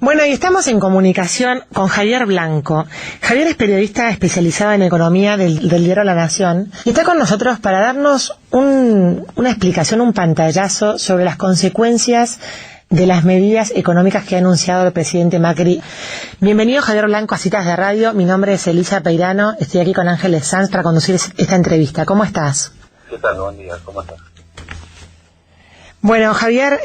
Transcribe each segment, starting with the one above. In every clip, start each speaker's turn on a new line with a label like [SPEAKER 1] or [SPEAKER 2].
[SPEAKER 1] Bueno, y estamos en comunicación con Javier Blanco. Javier es periodista especializado en economía del diario La Nación y está con nosotros para darnos una explicación, un pantallazo sobre las consecuencias de las medidas económicas que ha anunciado el presidente Macri. Bienvenido, Javier Blanco, a Citas de Radio. Mi nombre es Elisa Peirano. Estoy aquí con Ángeles Sanz para conducir esta entrevista. ¿Cómo estás?
[SPEAKER 2] ¿Qué tal? Buen día. ¿Cómo estás?
[SPEAKER 1] Bueno, Javier,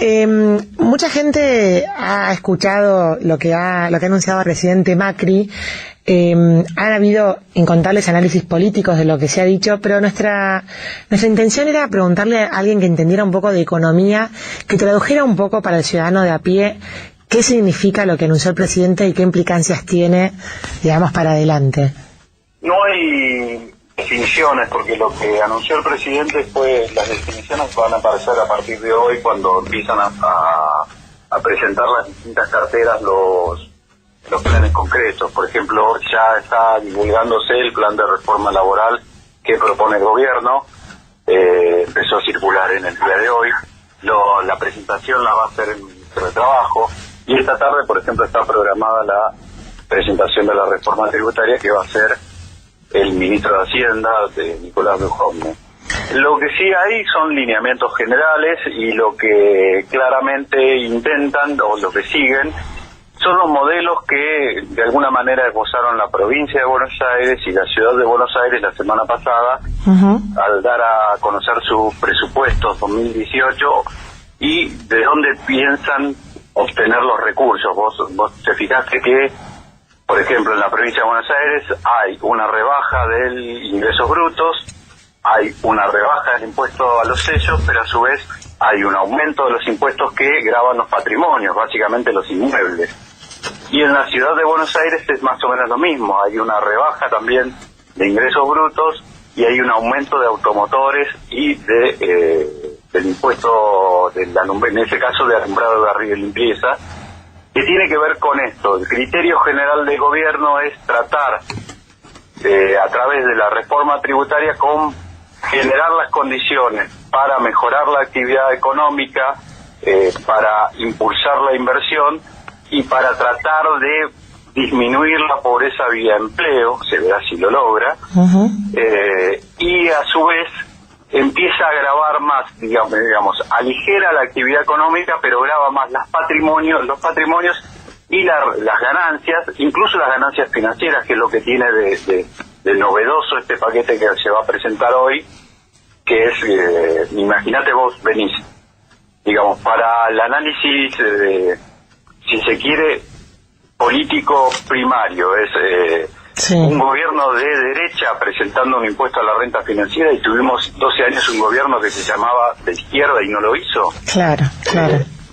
[SPEAKER 1] mucha gente ha escuchado lo que ha anunciado el presidente Macri. Han habido incontables análisis políticos de lo que se ha dicho, pero nuestra intención era preguntarle a alguien que entendiera un poco de economía, que tradujera un poco para el ciudadano de a pie qué significa lo que anunció el presidente y qué implicancias tiene, digamos, para adelante.
[SPEAKER 2] No hay definiciones, porque lo que anunció el presidente fue, las definiciones van a aparecer a partir de hoy cuando empiezan a presentar las distintas carteras los planes concretos. Por ejemplo, ya está divulgándose el plan de reforma laboral que propone el gobierno, empezó a circular en el día de hoy, la presentación la va a hacer el ministro de Trabajo, y esta tarde, por ejemplo, está programada la presentación de la reforma tributaria que va a ser el ministro de Hacienda, de Nicolás Dujovne. Lo que sí hay son lineamientos generales, y lo que claramente intentan, o lo que siguen, son los modelos que de alguna manera esbozaron la provincia de Buenos Aires y la ciudad de Buenos Aires la semana pasada, al dar a conocer sus presupuestos 2018 y de dónde piensan obtener los recursos. Vos te fijaste que, por ejemplo, en la provincia de Buenos Aires hay una rebaja del ingresos brutos, hay una rebaja del impuesto a los sellos, pero a su vez hay un aumento de los impuestos que gravan los patrimonios, básicamente los inmuebles. Y en la ciudad de Buenos Aires es más o menos lo mismo, hay una rebaja también de ingresos brutos y hay un aumento de automotores y del impuesto, en ese caso de alumbrado, barrio y limpieza, que tiene que ver con esto. El criterio general del gobierno es tratar, a través de la reforma tributaria, con generar las condiciones para mejorar la actividad económica, para impulsar la inversión y para tratar de disminuir la pobreza vía empleo, se verá si lo logra, y a su vez empieza a gravar más, digamos, aligera la actividad económica, pero grava más los patrimonios y las ganancias, incluso las ganancias financieras, que es lo que tiene de novedoso este paquete que se va a presentar hoy, que es, imagínate vos venís, digamos, para el análisis, si se quiere, político primario, es un gobierno de derecha presentando un impuesto a la renta financiera, y tuvimos 12 años un gobierno que se llamaba de izquierda y no lo hizo.
[SPEAKER 1] Claro.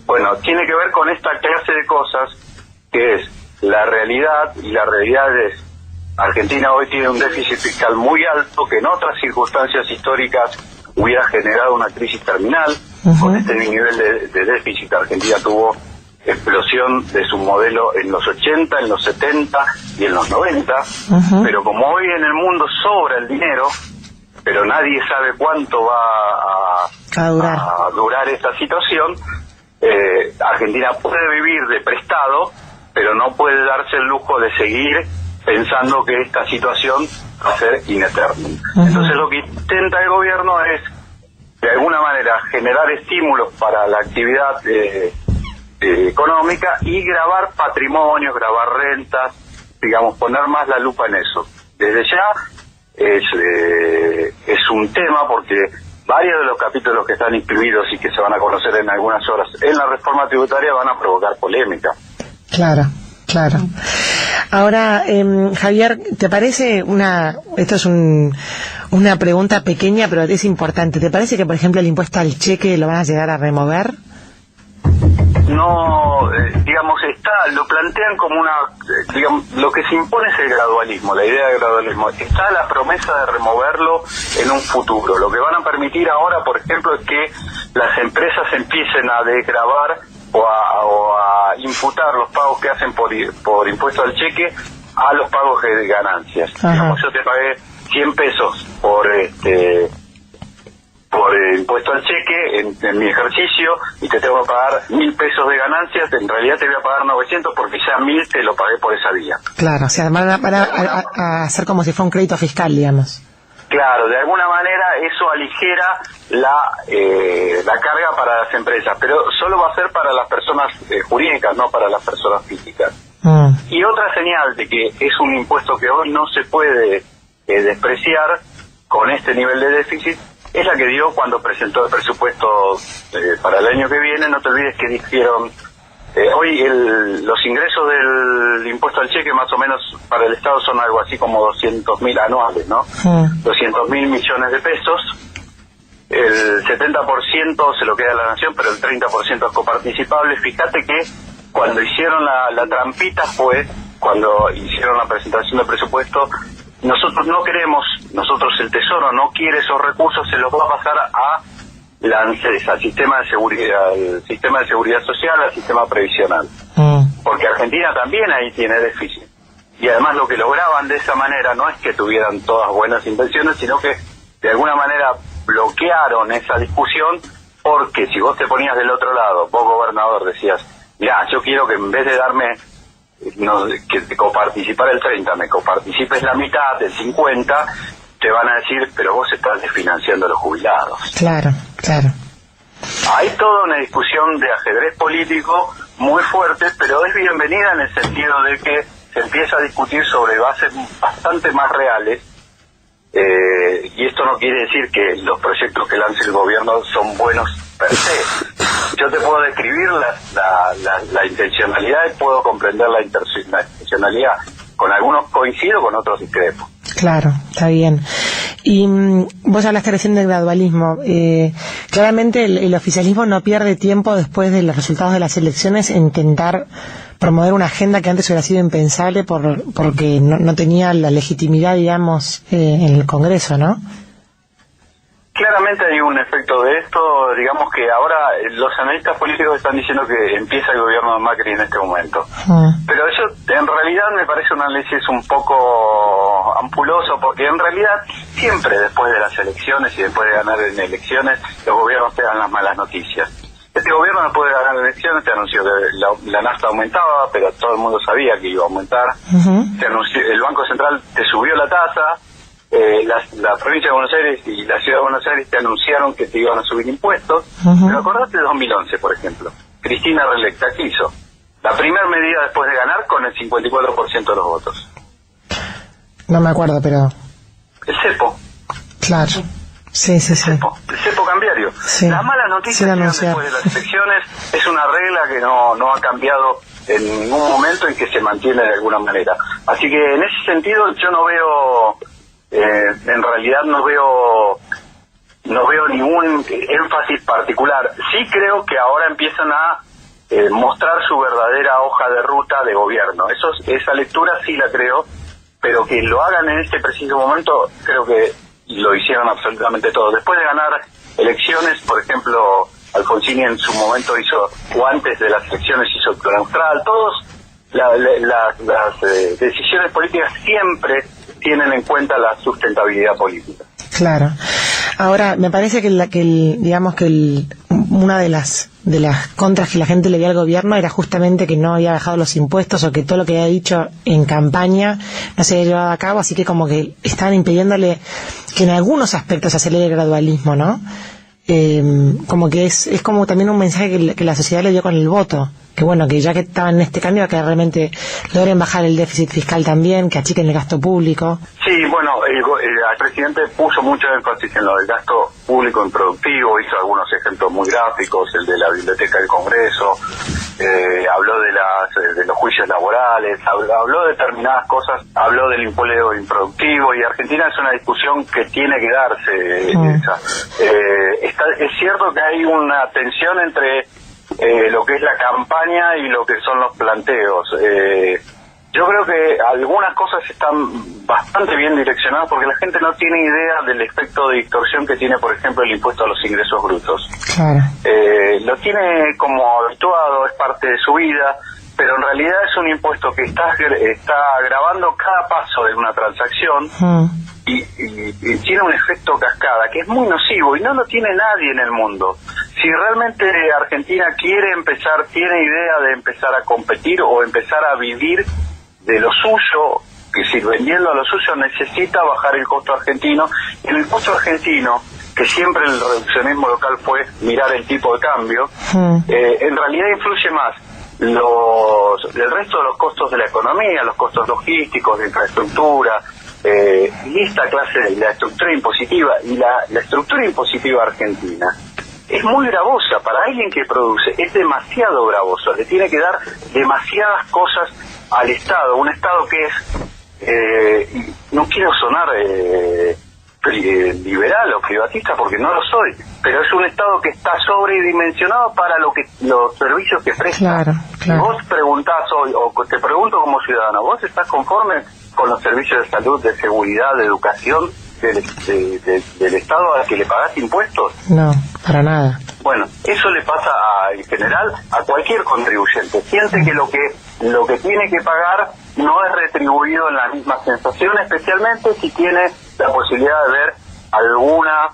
[SPEAKER 2] Bueno, tiene que ver con esta clase de cosas, que es la realidad, y la realidad es, Argentina hoy tiene un déficit fiscal muy alto, que en otras circunstancias históricas hubiera generado una crisis terminal. Con este nivel de déficit, Argentina tuvo explosión de su modelo en los 80, en los 70 y en los 90, pero como hoy en el mundo sobra el dinero, pero nadie sabe cuánto va a durar esta situación, Argentina puede vivir de prestado, pero no puede darse el lujo de seguir pensando que esta situación va a ser ineterna. Entonces lo que intenta el gobierno es, de alguna manera, generar estímulos para la actividad económica y gravar patrimonios, gravar rentas, digamos, poner más la lupa en eso. Desde ya es un tema, porque varios de los capítulos que están incluidos y que se van a conocer en algunas horas en la reforma tributaria van a provocar polémica.
[SPEAKER 1] Claro. Ahora, Javier, ¿te parece esto es una pregunta pequeña, pero es importante, ¿te parece que, por ejemplo, el impuesto al cheque lo van a llegar a remover?
[SPEAKER 2] No, lo plantean como lo que se impone es el gradualismo, la idea del gradualismo. Está la promesa de removerlo en un futuro. Lo que van a permitir ahora, por ejemplo, es que las empresas empiecen a desgravar o a imputar los pagos que hacen por impuesto al cheque a los pagos de ganancias. Digamos, yo te pagué 100 pesos por impuesto al cheque en mi ejercicio y te tengo que pagar 1.000 pesos de ganancias, en realidad te voy a pagar 900 porque ya 1.000 te lo pagué por esa vía.
[SPEAKER 1] Claro, o sea, van a hacer como si fuera un crédito fiscal, digamos.
[SPEAKER 2] Claro, de alguna manera eso aligera la carga para las empresas, pero solo va a ser para las personas jurídicas, no para las personas físicas. Y otra señal de que es un impuesto que hoy no se puede despreciar con este nivel de déficit es la que dio cuando presentó el presupuesto para el año que viene. No te olvides que dijeron, hoy los ingresos del impuesto al cheque más o menos para el Estado son algo así como 200.000 anuales, ¿no? 200.000 millones de pesos. El 70% se lo queda a la nación, pero el 30% es coparticipable. Fíjate que cuando hicieron la trampita fue cuando hicieron la presentación del presupuesto. Nosotros no queremos, el Tesoro no quiere esos recursos, se los va a pasar al sistema de seguridad social, al sistema previsional. Porque Argentina también ahí tiene déficit. Y además lo que lograban de esa manera no es que tuvieran todas buenas intenciones, sino que de alguna manera bloquearon esa discusión, porque si vos te ponías del otro lado, vos gobernador decías, mirá, yo quiero que en vez de darme que te coparticipar el 30, me coparticipes la mitad, el 50, te van a decir, pero vos estás desfinanciando a los jubilados.
[SPEAKER 1] Claro.
[SPEAKER 2] Hay toda una discusión de ajedrez político muy fuerte, pero es bienvenida en el sentido de que se empieza a discutir sobre bases bastante más reales, y esto no quiere decir que los proyectos que lance el gobierno son buenos per se. Yo te puedo describir la intencionalidad y puedo comprender la intencionalidad. Con algunos coincido, con otros discrepo.
[SPEAKER 1] Claro, está bien. Y vos hablaste recién del gradualismo. Claramente el oficialismo no pierde tiempo después de los resultados de las elecciones en intentar promover una agenda que antes hubiera sido impensable porque no tenía la legitimidad, digamos, en el Congreso, ¿no?
[SPEAKER 2] Claramente hay un efecto de esto. Digamos que ahora los analistas políticos están diciendo que empieza el gobierno de Macri en este momento. Pero eso en realidad me parece un análisis un poco ampuloso, porque en realidad siempre después de las elecciones y después de ganar en elecciones, los gobiernos te dan las malas noticias. Este gobierno, después de ganar elecciones, te anunció que la nafta aumentaba, pero todo el mundo sabía que iba a aumentar. Te anunció, el Banco Central te subió la tasa. La provincia de Buenos Aires y la ciudad de Buenos Aires te anunciaron que te iban a subir impuestos. Pero acordate de 2011, por ejemplo. Cristina reelecta, ¿qué hizo? La primera medida después de ganar con el 54% de los votos.
[SPEAKER 1] No me acuerdo, pero...
[SPEAKER 2] El cepo.
[SPEAKER 1] Claro. Sí.
[SPEAKER 2] El cepo cambiario.
[SPEAKER 1] Sí.
[SPEAKER 2] Las malas noticias llegan después de las elecciones. Es una regla que no ha cambiado en ningún momento y que se mantiene de alguna manera. Así que en ese sentido yo no veo... en realidad no veo ningún énfasis particular. Sí creo que ahora empiezan a mostrar su verdadera hoja de ruta de gobierno. Esa lectura sí la creo, pero que lo hagan en este preciso momento, creo que lo hicieron absolutamente todo. Después de ganar elecciones, por ejemplo, Alfonsini en su momento hizo, o antes de las elecciones hizo el Plan Austral, todos las decisiones políticas siempre tienen en cuenta la sustentabilidad política.
[SPEAKER 1] Claro. Ahora, me parece que una de las contras que la gente le dio al gobierno era justamente que no había bajado los impuestos, o que todo lo que había dicho en campaña no se había llevado a cabo, así que como que estaban impidiéndole que en algunos aspectos se acelere el gradualismo, ¿no? Como que es como también un mensaje que la sociedad le dio con el voto, que bueno, que ya que estaban en este cambio, que realmente logren bajar el déficit fiscal también, que achiquen el gasto público.
[SPEAKER 2] Sí, bueno, el presidente puso mucho énfasis en lo del gasto público improductivo, hizo algunos ejemplos muy gráficos, el de la Biblioteca del Congreso, habló de los juicios laborales, habló de determinadas cosas, habló del empleo improductivo, y Argentina es una discusión que tiene que darse. Es cierto que hay una tensión entre lo que es la campaña y lo que son los planteos. Yo creo que algunas cosas están bastante bien direccionadas, porque la gente no tiene idea del efecto de distorsión que tiene, por ejemplo, el impuesto a los ingresos brutos.
[SPEAKER 1] Claro.
[SPEAKER 2] Lo tiene como habituado, es parte de su vida, pero en realidad es un impuesto que está grabando cada paso de una transacción y tiene un efecto cascada que es muy nocivo y no lo tiene nadie en el mundo. Si realmente Argentina tiene idea de empezar a competir o empezar a vivir de lo suyo, que si vendiendo a lo suyo necesita bajar el costo argentino, y en el costo argentino, que siempre el reduccionismo local fue mirar el tipo de cambio, en realidad influye más el resto de los costos de la economía, los costos logísticos, de infraestructura, y esta clase de la estructura impositiva, y la estructura impositiva argentina es muy gravosa para alguien que produce, es demasiado gravoso, le tiene que dar demasiadas cosas al Estado, un Estado que es, no quiero sonar liberal o privatista porque no lo soy, pero es un Estado que está sobredimensionado para los servicios que presta.
[SPEAKER 1] Claro.
[SPEAKER 2] Vos preguntás hoy, o te pregunto como ciudadano, ¿vos estás conforme con los servicios de salud, de seguridad, de educación del Estado al que le pagás impuestos?
[SPEAKER 1] No, para nada.
[SPEAKER 2] Bueno, eso le pasa en general a cualquier contribuyente. Siente que lo que tiene que pagar no es retribuido en la misma sensación, especialmente si tiene la posibilidad de ver alguna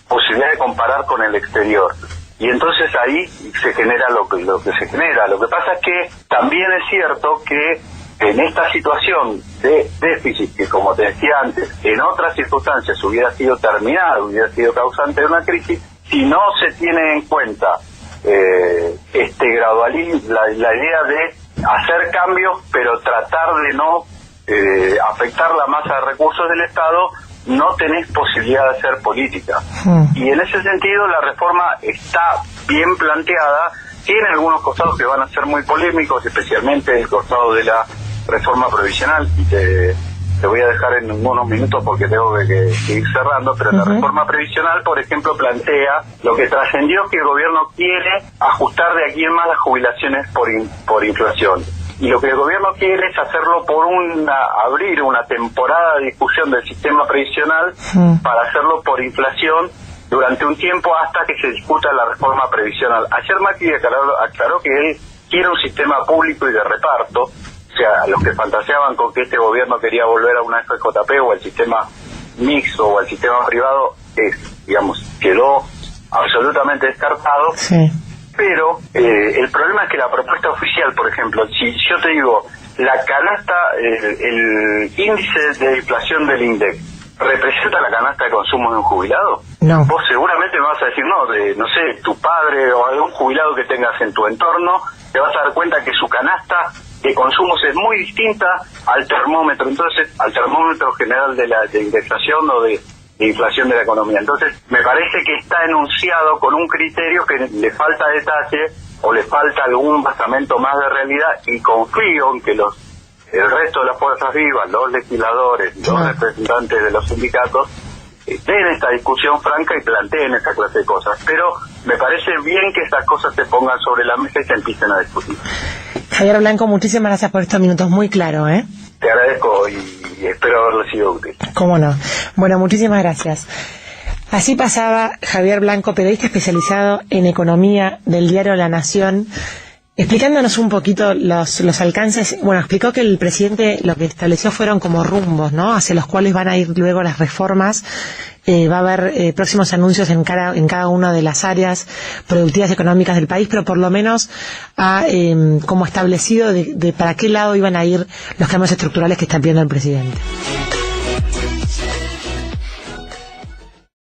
[SPEAKER 2] posibilidad de comparar con el exterior. Y entonces ahí se genera lo que se genera. Lo que pasa es que también es cierto que en esta situación de déficit, que como te decía antes, en otras circunstancias hubiera sido terminado, hubiera sido causante de una crisis, si no se tiene en cuenta este gradualismo, la idea de hacer cambios, pero tratar de no afectar la masa de recursos del Estado, no tenés posibilidad de hacer política. Y en ese sentido la reforma está bien planteada, tiene algunos costados que van a ser muy polémicos, especialmente el costado de la reforma provisional, y te voy a dejar en unos minutos porque tengo que ir cerrando, pero la reforma previsional, por ejemplo, plantea lo que trascendió, que el gobierno quiere ajustar de aquí en más las jubilaciones por inflación. Y lo que el gobierno quiere es hacerlo abrir una temporada de discusión del sistema previsional para hacerlo por inflación durante un tiempo hasta que se discuta la reforma previsional. Ayer Macri aclaró que él quiere un sistema público y de reparto. O sea, los que fantaseaban con que este gobierno quería volver a una FJP o al sistema mixto o al sistema privado, quedó absolutamente descartado.
[SPEAKER 1] Sí.
[SPEAKER 2] Pero el problema es que la propuesta oficial, por ejemplo, si yo te digo, la canasta, el índice de inflación del INDEC, ¿representa la canasta de consumo de un jubilado?
[SPEAKER 1] No.
[SPEAKER 2] Vos seguramente me vas a decir, no sé, tu padre o algún jubilado que tengas en tu entorno, te vas a dar cuenta que su canasta de consumos es muy distinta al termómetro, al termómetro general de indexación o de inflación de la economía. Entonces, me parece que está enunciado con un criterio que le falta detalle o le falta algún basamento más de realidad, y confío en que el resto de las fuerzas vivas, los legisladores, los representantes de los sindicatos, den esta discusión franca y planteen esta clase de cosas. Pero me parece bien que estas cosas se pongan sobre la mesa y se empiecen a discutir.
[SPEAKER 1] Javier Blanco, muchísimas gracias por estos minutos, muy claro, ¿eh?
[SPEAKER 2] Te agradezco y espero haberlo sido útil.
[SPEAKER 1] ¿Cómo no? Bueno, muchísimas gracias. Así pasaba Javier Blanco, periodista especializado en economía del diario La Nación, explicándonos un poquito los alcances. Bueno, explicó que el presidente lo que estableció fueron como rumbos, ¿no?, hacia los cuales van a ir luego las reformas. Va a haber próximos anuncios en cada una de las áreas productivas y económicas del país, pero por lo menos ha como establecido de para qué lado iban a ir los cambios estructurales que está pidiendo el presidente.